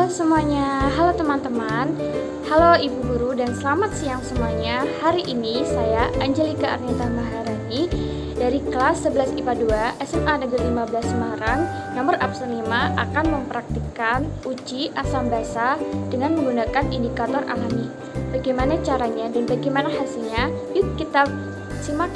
Halo semuanya, halo teman-teman, halo ibu guru dan selamat siang semuanya. Hari ini saya Angelika Arnita Maharani dari kelas 11 IPA 2 SMA Negeri 15 Semarang nomor absen 5 akan mempraktikkan uji asam basa dengan menggunakan indikator alami. Bagaimana caranya dan bagaimana hasilnya? Yuk kita simak.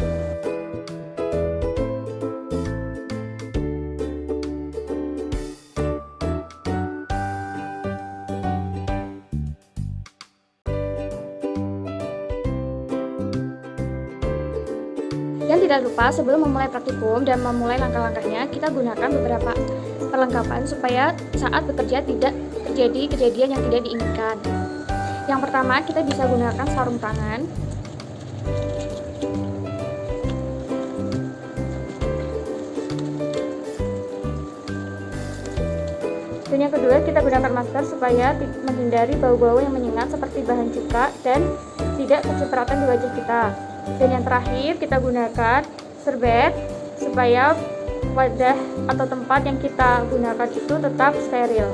Dan tidak lupa sebelum memulai praktikum dan memulai langkah-langkahnya, kita gunakan beberapa perlengkapan supaya saat bekerja tidak terjadi kejadian yang tidak diinginkan. Yang pertama, kita bisa gunakan sarung tangan. Dan yang kedua, kita gunakan masker supaya menghindari bau-bau yang menyengat seperti bahan cuka dan tidak kecipratan di wajah kita. Dan yang terakhir, kita gunakan serbet supaya wadah atau tempat yang kita gunakan itu tetap steril.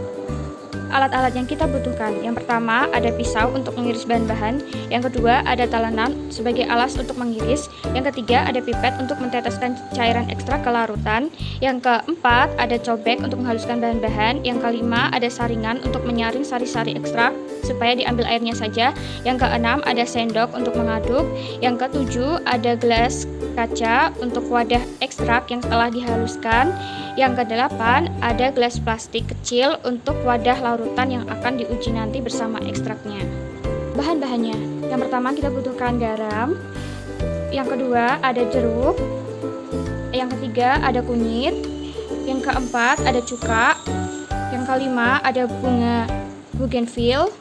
Alat-alat yang kita butuhkan, yang pertama ada pisau untuk mengiris bahan-bahan, yang kedua ada talenan sebagai alas untuk mengiris, yang ketiga ada pipet untuk menteteskan cairan ekstrak ke larutan, yang keempat ada cobek untuk menghaluskan bahan-bahan, yang kelima ada saringan untuk menyaring sari-sari ekstrak supaya diambil airnya saja, yang keenam ada sendok untuk mengaduk, yang ketujuh ada gelas kaca untuk wadah ekstrak yang telah dihaluskan, yang kedelapan ada gelas plastik kecil untuk wadah larutan yang akan diuji nanti bersama ekstraknya. Bahan-bahannya, yang pertama kita butuhkan garam, yang kedua ada jeruk, yang ketiga ada kunyit, yang keempat ada cuka, yang kelima ada bunga bougainville,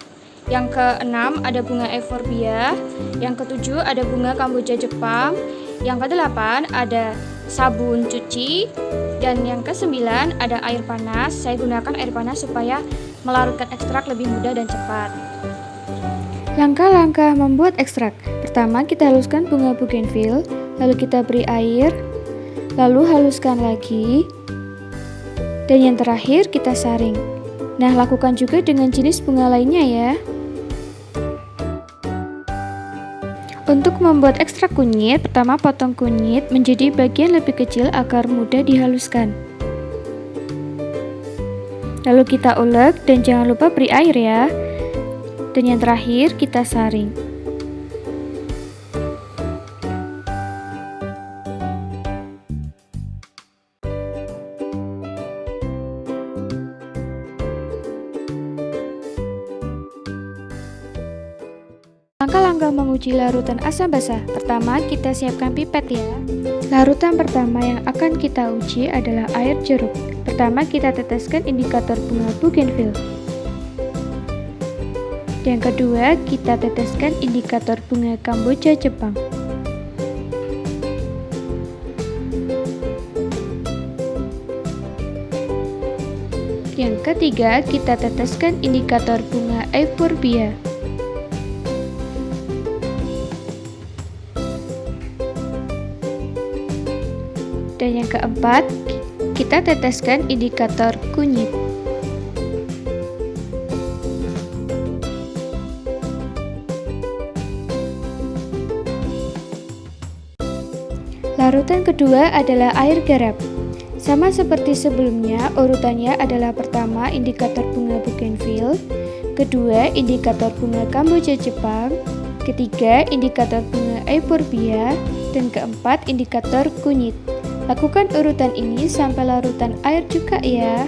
yang keenam ada bunga euphorbia, yang ketujuh ada bunga kamboja Jepang, yang kedelapan ada sabun cuci, dan yang kesembilan ada air panas. Saya gunakan air panas supaya melarutkan ekstrak lebih mudah dan cepat. Langkah-langkah membuat ekstrak. Pertama, kita haluskan bunga bougainville, lalu kita beri air, lalu haluskan lagi, dan yang terakhir kita saring. Nah, lakukan juga dengan jenis bunga lainnya ya. Untuk membuat ekstrak kunyit, pertama potong kunyit menjadi bagian lebih kecil agar mudah dihaluskan. Lalu kita ulek dan jangan lupa beri air ya. Dan yang terakhir kita saring. Langkah-langkah menguji larutan asam basa. Pertama, kita siapkan pipet ya. Larutan pertama yang akan kita uji adalah air jeruk. Pertama, kita teteskan indikator bunga bougainville. Yang kedua, kita teteskan indikator bunga kamboja Jepang. Yang ketiga, kita teteskan indikator bunga euphorbia. Dan yang keempat, kita teteskan indikator kunyit. Larutan kedua adalah air garam. Sama seperti sebelumnya, urutannya adalah pertama indikator bunga bougainville, kedua indikator bunga kamboja Jepang, ketiga indikator bunga euphorbia, dan keempat indikator kunyit. Lakukan urutan ini sampai larutan air cuka ya.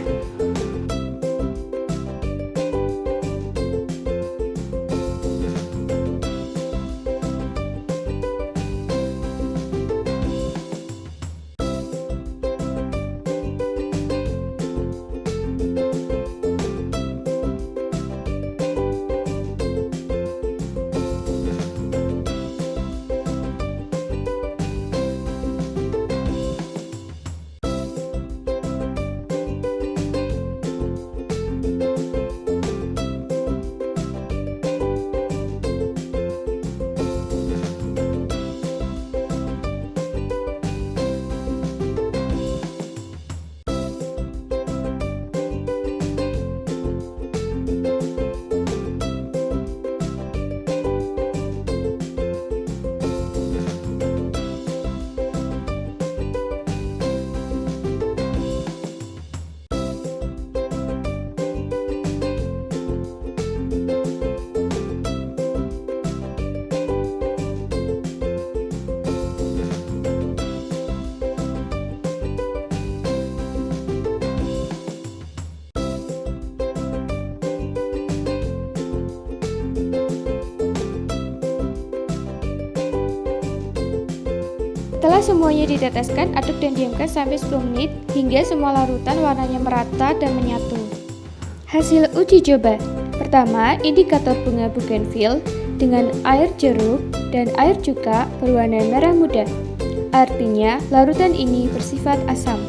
semuanya diteteskan, aduk dan diamkan sampai 10 menit hingga semua larutan warnanya merata dan menyatu. Hasil uji coba. Pertama, indikator bunga bougainville dengan air jeruk dan air cuka berwarna merah muda. Artinya, larutan ini bersifat asam.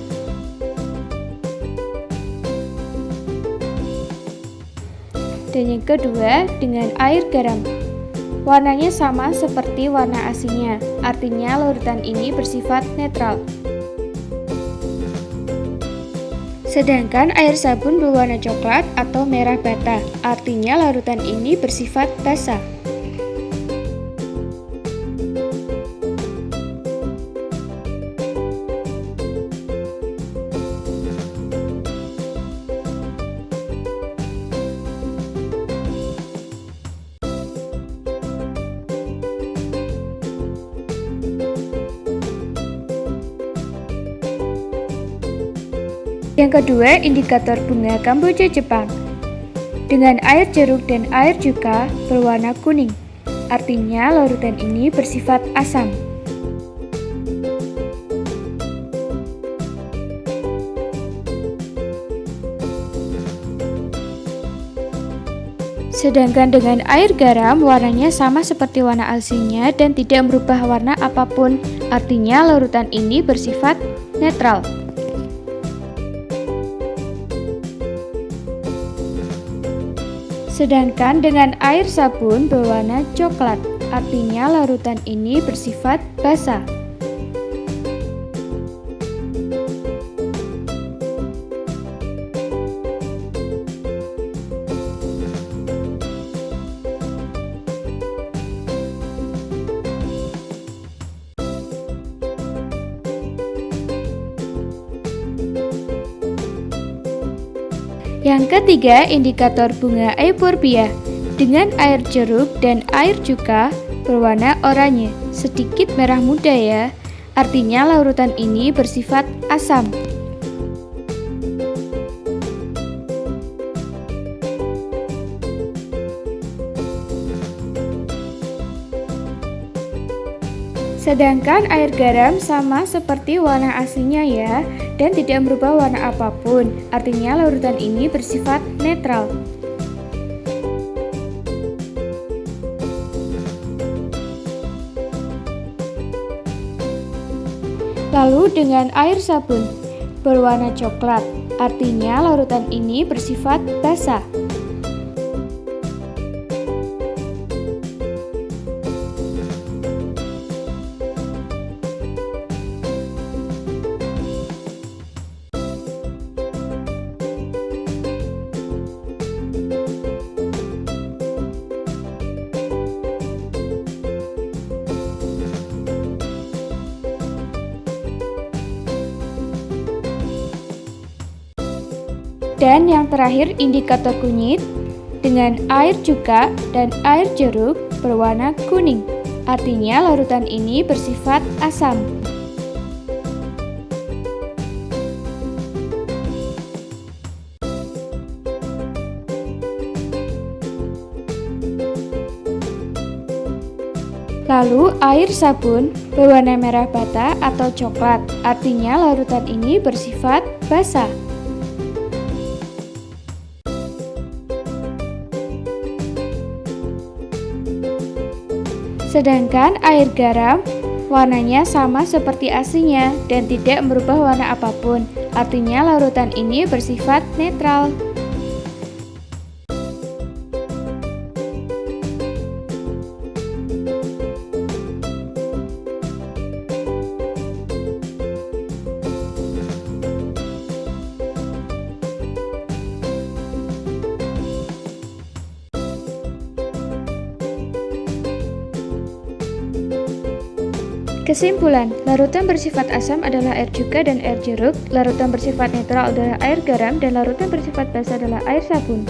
Dan yang kedua, dengan air garam. Warnanya sama seperti warna aslinya, artinya larutan ini bersifat netral. Sedangkan air sabun berwarna coklat atau merah bata, artinya larutan ini bersifat basah. Yang kedua, indikator bunga Kamboja Jepang dengan air jeruk dan air cuka berwarna kuning. Artinya larutan ini bersifat asam. Sedangkan dengan air garam warnanya sama seperti warna aslinya dan tidak merubah warna apapun. Artinya larutan ini bersifat netral. Sedangkan dengan air sabun berwarna coklat, artinya larutan ini bersifat basah. Yang ketiga, indikator bunga euphorbia dengan air jeruk dan air cuka berwarna oranye, sedikit merah muda ya. Artinya larutan ini bersifat asam. Sedangkan air garam sama seperti warna aslinya ya, dan tidak merubah warna apapun. Artinya larutan ini bersifat netral. Lalu dengan air sabun berwarna coklat, artinya larutan ini bersifat basah. Dan yang terakhir, indikator kunyit dengan air cuka dan air jeruk berwarna kuning. Artinya larutan ini bersifat asam. Lalu air sabun berwarna merah bata atau coklat. Artinya larutan ini bersifat basah. Sedangkan air garam warnanya sama seperti aslinya dan tidak merubah warna apapun. Artinya larutan ini bersifat netral. Kesimpulan, larutan bersifat asam adalah air cuka dan air jeruk, larutan bersifat netral adalah air garam, dan larutan bersifat basah adalah air sabun.